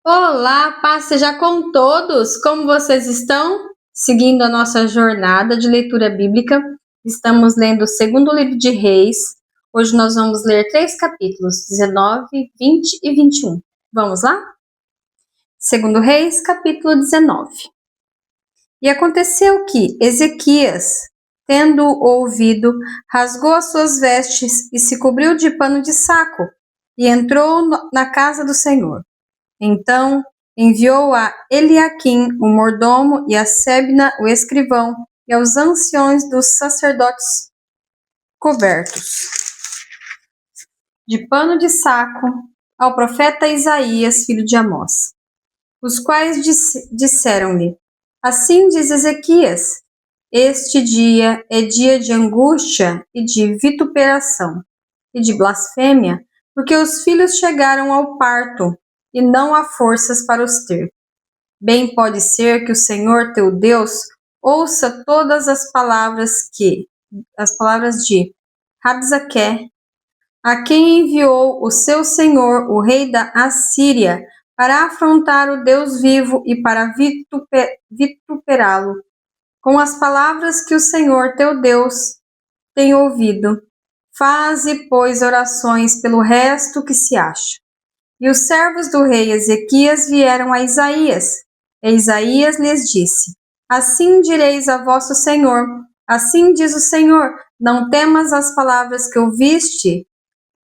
Olá, paz seja com todos! Como vocês estão? Seguindo a nossa jornada de leitura bíblica, estamos lendo o segundo livro de Reis. Hoje nós vamos ler 3 capítulos, 19, 20 e 21. Vamos lá? Segundo Reis, capítulo 19. E aconteceu que Ezequias, tendo ouvido, rasgou as suas vestes e se cobriu de pano de saco, e entrou na casa do Senhor. Então enviou a Eliaquim, o mordomo, e a Sebna, o escrivão, e aos anciões dos sacerdotes cobertos de pano de saco ao profeta Isaías, filho de Amós, os quais disseram-lhe: Assim diz Ezequias: Este dia é dia de angústia e de vituperação e de blasfêmia, porque os filhos chegaram ao parto e não há forças para os ter. Bem pode ser que o Senhor teu Deus ouça todas as palavras de Rabsaque, a quem enviou o seu senhor, o rei da Assíria, para afrontar o Deus vivo e para vituperá-lo, com as palavras que o Senhor teu Deus tem ouvido. Faze, pois, orações pelo resto que se acha. E os servos do rei Ezequias vieram a Isaías. E Isaías lhes disse: Assim direis a vosso senhor, assim diz o Senhor, não temas as palavras que ouviste,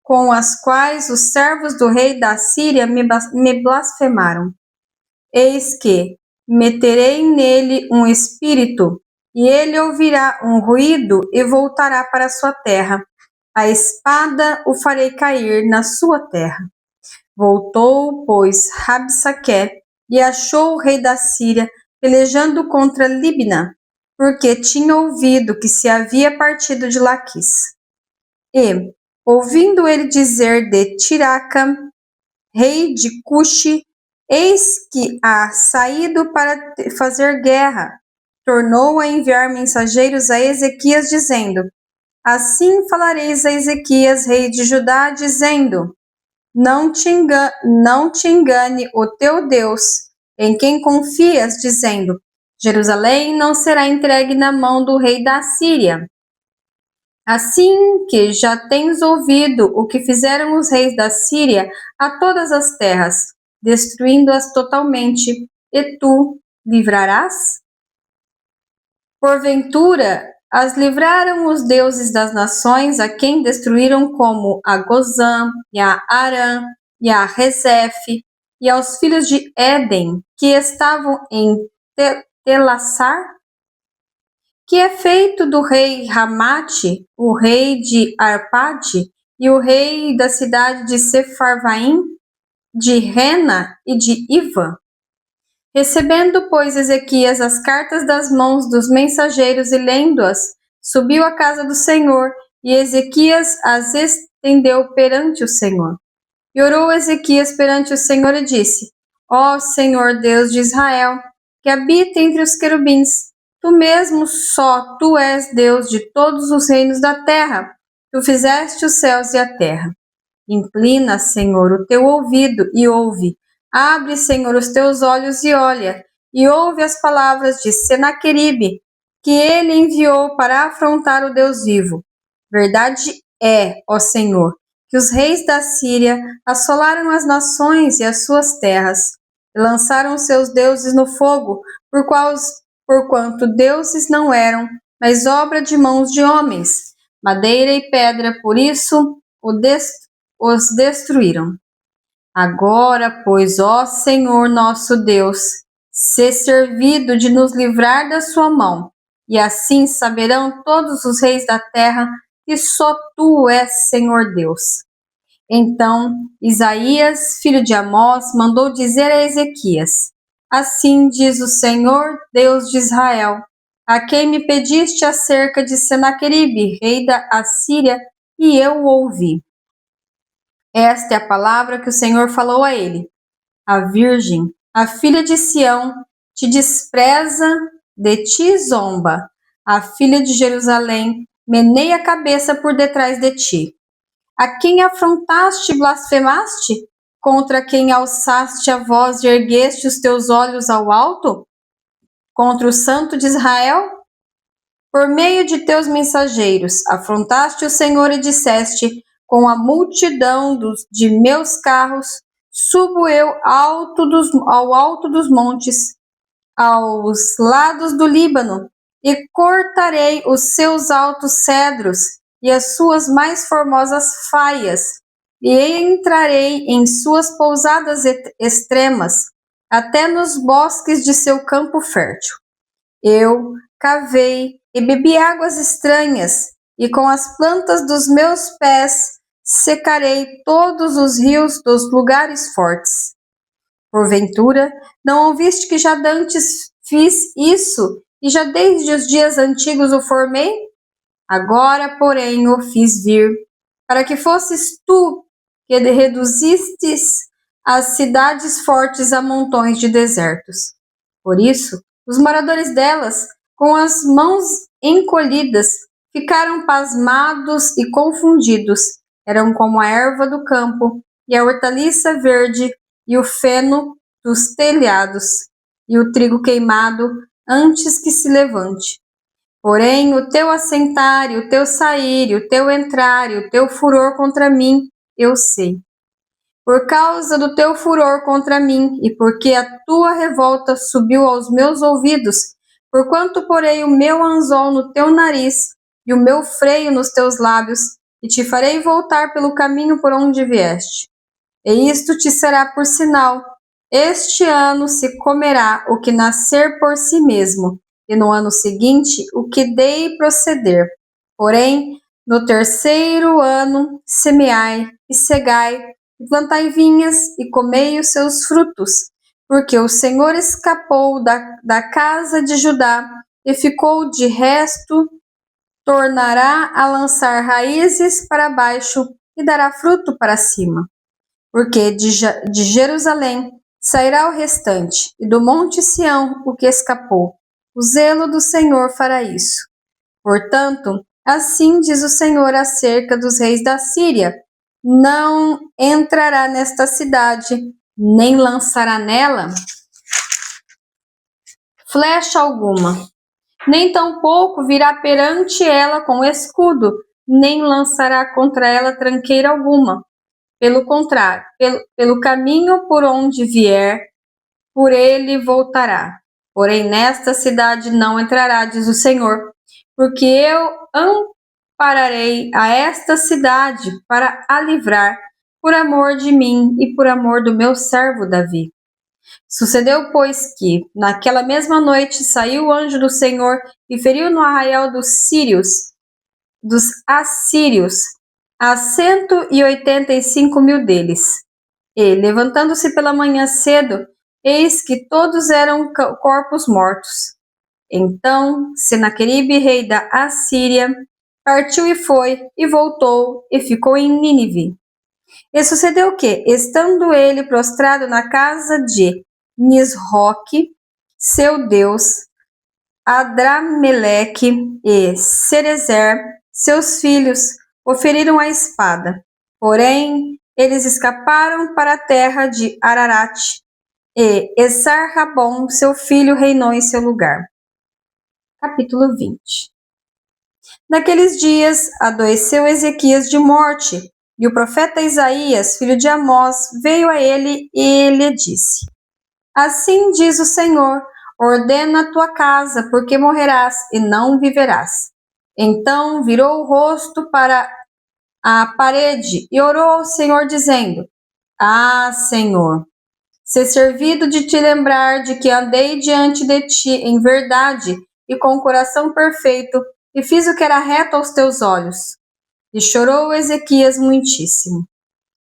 com as quais os servos do rei da Síria me blasfemaram. Eis que meterei nele um espírito, e ele ouvirá um ruído e voltará para sua terra. A espada o farei cair na sua terra. Voltou, pois, Rabsaque e achou o rei da Síria pelejando contra Libna, porque tinha ouvido que se havia partido de Laquis. E, ouvindo ele dizer de Tiraca, rei de Cuxi, eis que há saído para fazer guerra, tornou a enviar mensageiros a Ezequias, dizendo: Assim falareis a Ezequias, rei de Judá, dizendo: Não te engane o teu Deus, em quem confias, dizendo: Jerusalém não será entregue na mão do rei da Síria. Assim que já tens ouvido o que fizeram os reis da Síria a todas as terras, destruindo-as totalmente, e tu livrarás? Porventura, as livraram os deuses das nações, a quem destruíram, como a Gozã, e a Arã, e a Rezefe, e aos filhos de Éden, que estavam em Telassar? Que é feito do rei Ramate, o rei de Arpade, e o rei da cidade de Sefarvaim, de Rena e de Iva? Recebendo, pois, Ezequias as cartas das mãos dos mensageiros e lendo-as, subiu à casa do Senhor, e Ezequias as estendeu perante o Senhor. E orou Ezequias perante o Senhor e disse: Ó Senhor Deus de Israel, que habita entre os querubins, tu mesmo só, tu és Deus de todos os reinos da terra. Tu fizeste os céus e a terra. Inclina, Senhor, o teu ouvido e ouve. Abre, Senhor, os teus olhos e olha, e ouve as palavras de Senaqueribe, que ele enviou para afrontar o Deus vivo. Verdade é, ó Senhor, que os reis da Síria assolaram as nações e as suas terras, e lançaram seus deuses no fogo, porquanto deuses não eram, mas obra de mãos de homens, madeira e pedra, por isso os destruíram. Agora, pois, ó Senhor nosso Deus, sê servido de nos livrar da sua mão, e assim saberão todos os reis da terra que só tu és Senhor Deus. Então, Isaías, filho de Amós, mandou dizer a Ezequias: Assim diz o Senhor, Deus de Israel, a quem me pediste acerca de Senaqueribe, rei da Assíria, e eu ouvi. Esta é a palavra que o Senhor falou a ele: A virgem, a filha de Sião, te despreza, de ti zomba. A filha de Jerusalém meneia a cabeça por detrás de ti. A quem afrontaste e blasfemaste? contra quem alçaste a voz e ergueste os teus olhos ao alto? Contra o Santo de Israel? Por meio de teus mensageiros, afrontaste o Senhor e disseste: com a multidão de meus carros, subo eu ao alto dos montes, aos lados do Líbano, e cortarei os seus altos cedros e as suas mais formosas faias, e entrarei em suas pousadas extremas, até nos bosques de seu campo fértil. Eu cavei e bebi águas estranhas, e com as plantas dos meus pés secarei todos os rios dos lugares fortes. Porventura, não ouviste que já dantes fiz isso, e já desde os dias antigos o formei? Agora, porém, o fiz vir, para que fosses tu que reduzistes as cidades fortes a montões de desertos. Por isso, os moradores delas, com as mãos encolhidas, ficaram pasmados e confundidos. Eram como a erva do campo, e a hortaliça verde, e o feno dos telhados, e o trigo queimado, antes que se levante. Porém, o teu assentar, e o teu sair, e o teu entrar, e o teu furor contra mim, eu sei. Por causa do teu furor contra mim, e porque a tua revolta subiu aos meus ouvidos, porquanto porei o meu anzol no teu nariz, e o meu freio nos teus lábios, e te farei voltar pelo caminho por onde vieste. E isto te será por sinal: este ano se comerá o que nascer por si mesmo, e no ano seguinte o que dei proceder. Porém, no terceiro ano semeai e cegai, e plantai vinhas e comei os seus frutos, porque o Senhor escapou da casa de Judá e ficou de resto, tornará a lançar raízes para baixo e dará fruto para cima. Porque de Jerusalém sairá o restante, e do monte Sião o que escapou. O zelo do Senhor fará isso. Portanto, assim diz o Senhor acerca dos reis da Síria: não entrará nesta cidade, nem lançará nela flecha alguma, nem tampouco virá perante ela com escudo, nem lançará contra ela tranqueira alguma. Pelo contrário, pelo caminho por onde vier, por ele voltará. Porém, nesta cidade não entrará, diz o Senhor, porque eu ampararei a esta cidade para a livrar, por amor de mim e por amor do meu servo Davi. Sucedeu, pois, que, naquela mesma noite, saiu o anjo do Senhor e feriu no arraial dos assírios, a 185.000 deles. E, levantando-se pela manhã cedo, eis que todos eram corpos mortos. Então Senaqueribe, rei da Assíria, partiu e foi, e voltou, e ficou em Nínive. E sucedeu que, estando ele prostrado na casa de Nisroque, seu deus, Adrameleque e Cerezer, seus filhos, o feriram à espada. Porém, eles escaparam para a terra de Ararat, e Esar-Rabom, seu filho, reinou em seu lugar. Capítulo 20. Naqueles dias, adoeceu Ezequias de morte, e o profeta Isaías, filho de Amós, veio a ele e lhe disse: assim diz o Senhor, ordena a tua casa, porque morrerás e não viverás. Então virou o rosto para a parede e orou ao Senhor, dizendo: ah, Senhor, ser servido de te lembrar de que andei diante de ti em verdade e com o coração perfeito, e fiz o que era reto aos teus olhos. E chorou Ezequias muitíssimo.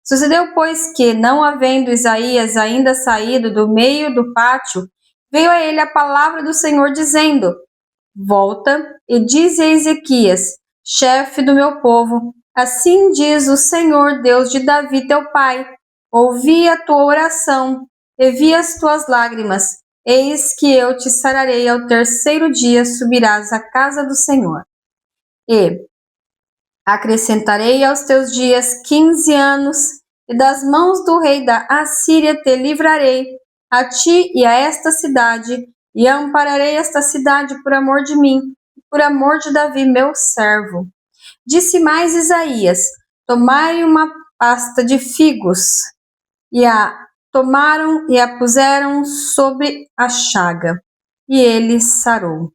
Sucedeu, pois, que, não havendo Isaías ainda saído do meio do pátio, veio a ele a palavra do Senhor, dizendo: volta e dize a Ezequias, chefe do meu povo, assim diz o Senhor, Deus de Davi teu pai: ouvi a tua oração e vi as tuas lágrimas, eis que eu te sararei. Ao terceiro dia subirás à casa do Senhor. E acrescentarei aos teus dias 15 anos, e das mãos do rei da Assíria te livrarei, a ti e a esta cidade, e ampararei esta cidade por amor de mim, por amor de Davi, meu servo. Disse mais Isaías: tomai uma pasta de figos, e a tomaram e a puseram sobre a chaga, e ele sarou.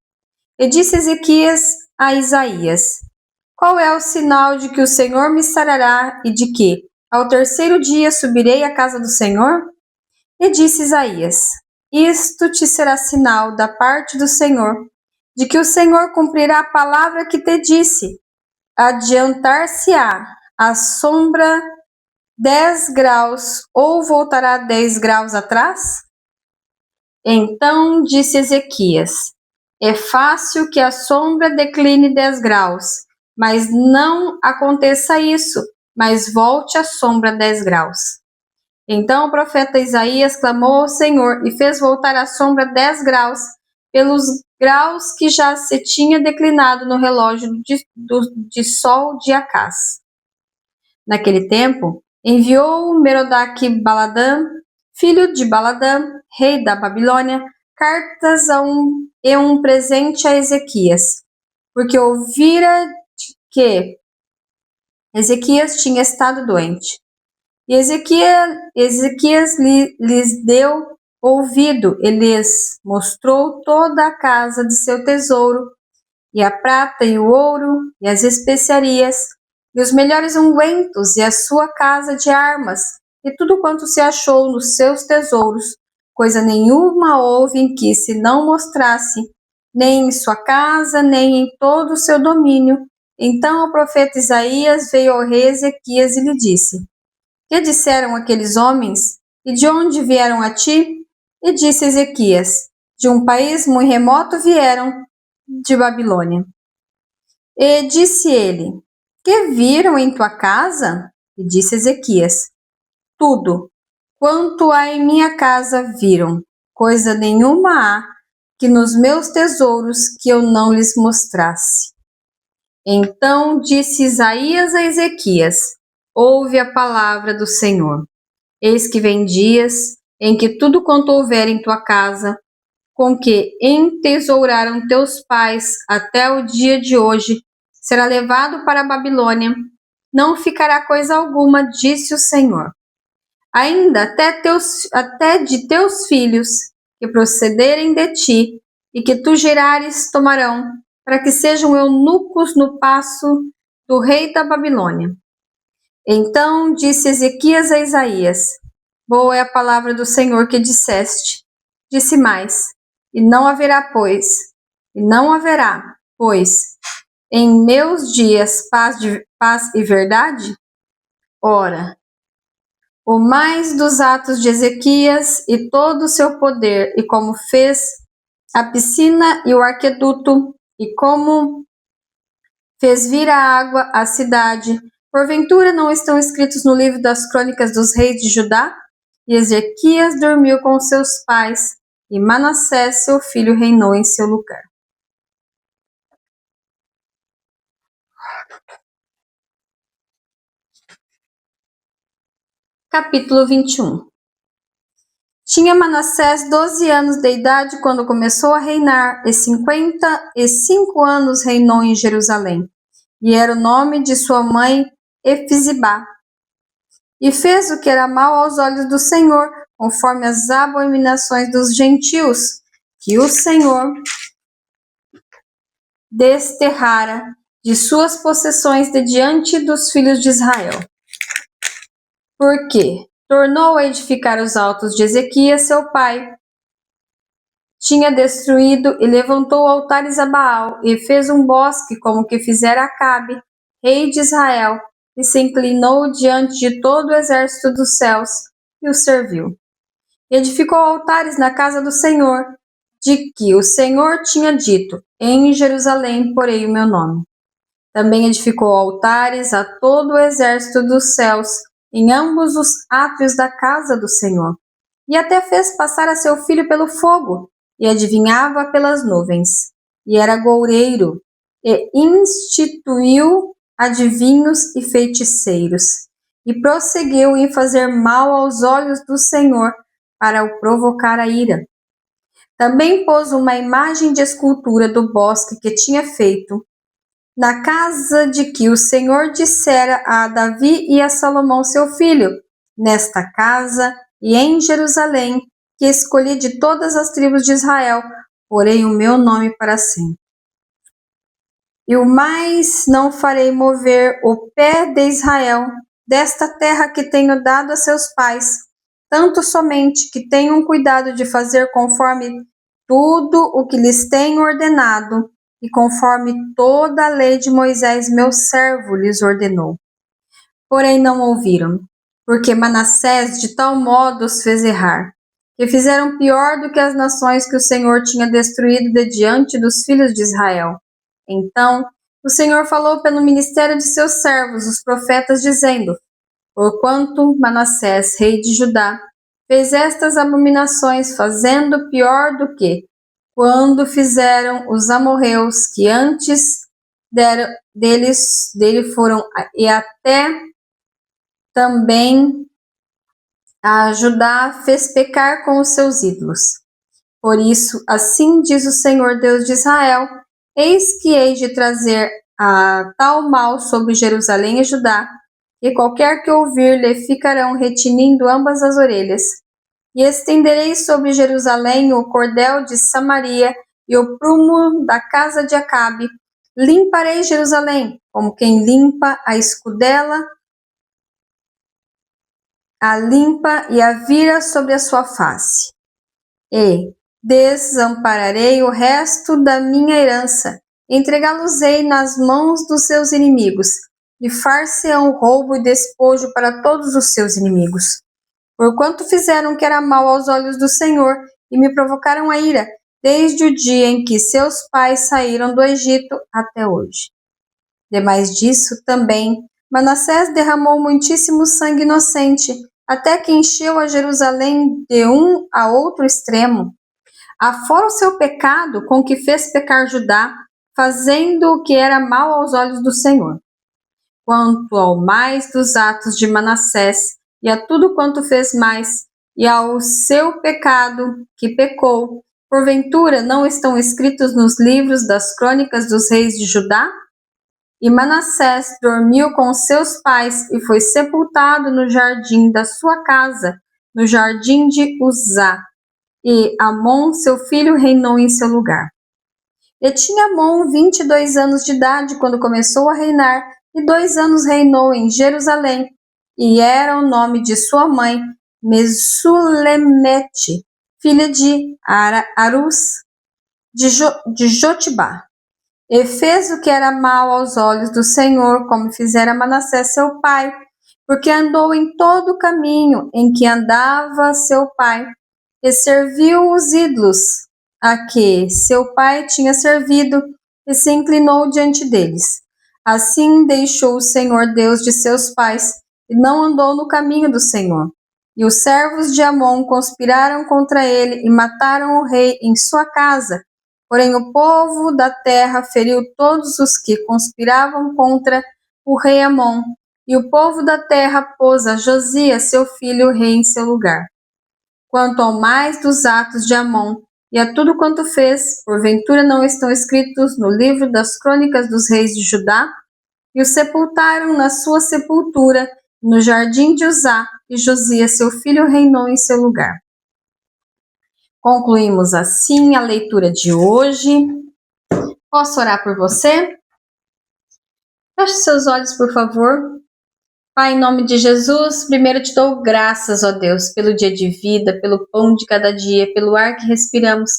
E disse Ezequias a Isaías: qual é o sinal de que o Senhor me sarará e de que, ao terceiro dia, subirei à casa do Senhor? E disse Isaías: isto te será sinal da parte do Senhor, de que o Senhor cumprirá a palavra que te disse. Adiantar-se-á a sombra 10 graus ou voltará 10 graus atrás? Então disse Ezequias: é fácil que a sombra decline 10 graus, mas não aconteça isso, mas volte a sombra 10 graus. Então o profeta Isaías clamou ao Senhor e fez voltar a sombra 10 graus, pelos graus que já se tinha declinado no relógio de sol de Acás. Naquele tempo, enviou Merodach-Baladã, filho de Baladã, rei da Babilônia, cartas e um presente a Ezequias, porque ouvira que Ezequias tinha estado doente. E Ezequias lhes deu ouvido e lhes mostrou toda a casa de seu tesouro, e a prata e o ouro, e as especiarias, e os melhores ungüentos, e a sua casa de armas, e tudo quanto se achou nos seus tesouros. Coisa nenhuma houve em que se não mostrasse, nem em sua casa, nem em todo o seu domínio. Então o profeta Isaías veio ao rei Ezequias e lhe disse: que disseram aqueles homens? E de onde vieram a ti? E disse Ezequias: de um país muito remoto vieram, de Babilônia. E disse ele: que viram em tua casa? E disse Ezequias: tudo quanto há em minha casa viram, coisa nenhuma há que nos meus tesouros que eu não lhes mostrasse. Então disse Isaías a Ezequias: ouve a palavra do Senhor. Eis que vem dias em que tudo quanto houver em tua casa, com que entesouraram teus pais até o dia de hoje, será levado para a Babilônia. Não ficará coisa alguma, disse o Senhor. Ainda até de teus filhos, que procederem de ti, e que tu gerares, tomarão, para que sejam eunucos no paço do rei da Babilônia. Então disse Ezequias a Isaías: boa é a palavra do Senhor que disseste. Disse mais: e não haverá, pois, em meus dias paz e verdade? Ora, o mais dos atos de Ezequias e todo o seu poder, e como fez a piscina e o arqueduto, e como fez vir a água à cidade, porventura não estão escritos no livro das crônicas dos reis de Judá? E Ezequias dormiu com seus pais, e Manassés, seu filho, reinou em seu lugar. Capítulo 21. Tinha Manassés 12 anos de idade quando começou a reinar, e 55 anos reinou em Jerusalém. E era o nome de sua mãe Efizibá. E fez o que era mal aos olhos do Senhor, conforme as abominações dos gentios, que o Senhor desterrara de suas possessões de diante dos filhos de Israel. Porque tornou a edificar os altos de Ezequias, seu pai. Tinha destruído e levantou altares a Baal, e fez um bosque como que fizera Acabe, rei de Israel, e se inclinou diante de todo o exército dos céus, e o serviu. Edificou altares na casa do Senhor, de que o Senhor tinha dito: em Jerusalém porei o meu nome. Também edificou altares a todo o exército dos céus, em ambos os átrios da casa do Senhor. E até fez passar a seu filho pelo fogo, e adivinhava pelas nuvens. E era goureiro, e instituiu adivinhos e feiticeiros. e prosseguiu em fazer mal aos olhos do Senhor para o provocar a ira. Também pôs uma imagem de escultura do bosque que tinha feito na casa de que o Senhor dissera a Davi e a Salomão seu filho, nesta casa e em Jerusalém, que escolhi de todas as tribos de Israel, porém o meu nome para sempre. E o mais não farei mover o pé de Israel desta terra que tenho dado a seus pais, tanto somente que tenham cuidado de fazer conforme tudo o que lhes tenho ordenado, e conforme toda a lei de Moisés, meu servo, lhes ordenou. Porém não ouviram, porque Manassés de tal modo os fez errar, que fizeram pior do que as nações que o Senhor tinha destruído de diante dos filhos de Israel. Então o Senhor falou pelo ministério de seus servos, os profetas, dizendo: porquanto Manassés, rei de Judá, fez estas abominações, fazendo pior do que quando fizeram os amorreus que antes dele foram, e até também a Judá fez pecar com os seus ídolos. Por isso, assim diz o Senhor Deus de Israel: eis que hei de trazer a tal mal sobre Jerusalém e Judá, que qualquer que ouvir lhe ficarão retinindo ambas as orelhas. E estenderei sobre Jerusalém o cordel de Samaria e o prumo da casa de Acabe. Limparei Jerusalém, como quem limpa a escudela, a limpa e a vira sobre a sua face. E desampararei o resto da minha herança, entregá-los-ei nas mãos dos seus inimigos, e far-se-ão roubo e despojo para todos os seus inimigos. Porquanto fizeram o que era mal aos olhos do Senhor, e me provocaram a ira, desde o dia em que seus pais saíram do Egito até hoje. Demais disso, também, Manassés derramou muitíssimo sangue inocente, até que encheu a Jerusalém de um a outro extremo. Afora o seu pecado com que fez pecar Judá, fazendo o que era mal aos olhos do Senhor. Quanto ao mais dos atos de Manassés, e a tudo quanto fez mais, e ao seu pecado que pecou, porventura não estão escritos nos livros das crônicas dos reis de Judá? E Manassés dormiu com seus pais e foi sepultado no jardim da sua casa, no jardim de Uzá. E Amon, seu filho, reinou em seu lugar. E tinha Amon 22 anos de idade quando começou a reinar, e 2 anos reinou em Jerusalém. E era o nome de sua mãe, Mesulemete, filha de Arus, de Jotibá. E fez o que era mal aos olhos do Senhor, como fizera Manassés seu pai, porque andou em todo o caminho em que andava seu pai, e serviu os ídolos a que seu pai tinha servido, e se inclinou diante deles. Assim deixou o Senhor Deus de seus pais, e não andou no caminho do Senhor. E os servos de Amon conspiraram contra ele e mataram o rei em sua casa. Porém o povo da terra feriu todos os que conspiravam contra o rei Amon, e o povo da terra pôs a Josias, seu filho, rei em seu lugar. Quanto ao mais dos atos de Amon, e a tudo quanto fez, porventura não estão escritos no livro das crônicas dos reis de Judá? E o sepultaram na sua sepultura, no jardim de Uzá, e Josias, seu filho, reinou em seu lugar. Concluímos assim a leitura de hoje. Posso orar por você? Feche seus olhos, por favor. Pai, em nome de Jesus, primeiro te dou graças, ó Deus, pelo dia de vida, pelo pão de cada dia, pelo ar que respiramos,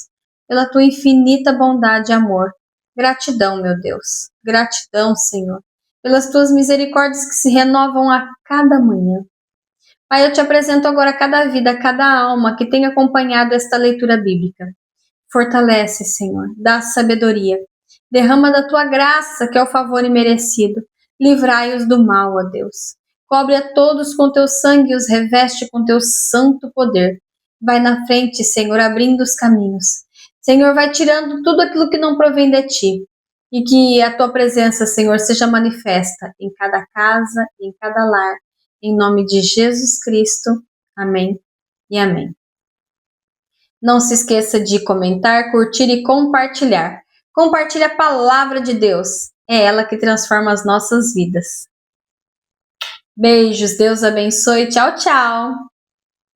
pela tua infinita bondade e amor. Gratidão, meu Deus. Gratidão, Senhor, pelas tuas misericórdias que se renovam a cada manhã. Pai, eu te apresento agora cada vida, cada alma que tem acompanhado esta leitura bíblica. Fortalece, Senhor, dá sabedoria. Derrama da tua graça, que é o favor imerecido. Livrai-os do mal, ó Deus. Cobre a todos com teu sangue e os reveste com teu santo poder. Vai na frente, Senhor, abrindo os caminhos. Senhor, vai tirando tudo aquilo que não provém de ti. E que a tua presença, Senhor, seja manifesta em cada casa, em cada lar, em nome de Jesus Cristo. Amém e amém. Não se esqueça de comentar, curtir e compartilhar. Compartilhe a palavra de Deus. É ela que transforma as nossas vidas. Beijos, Deus abençoe. Tchau, tchau.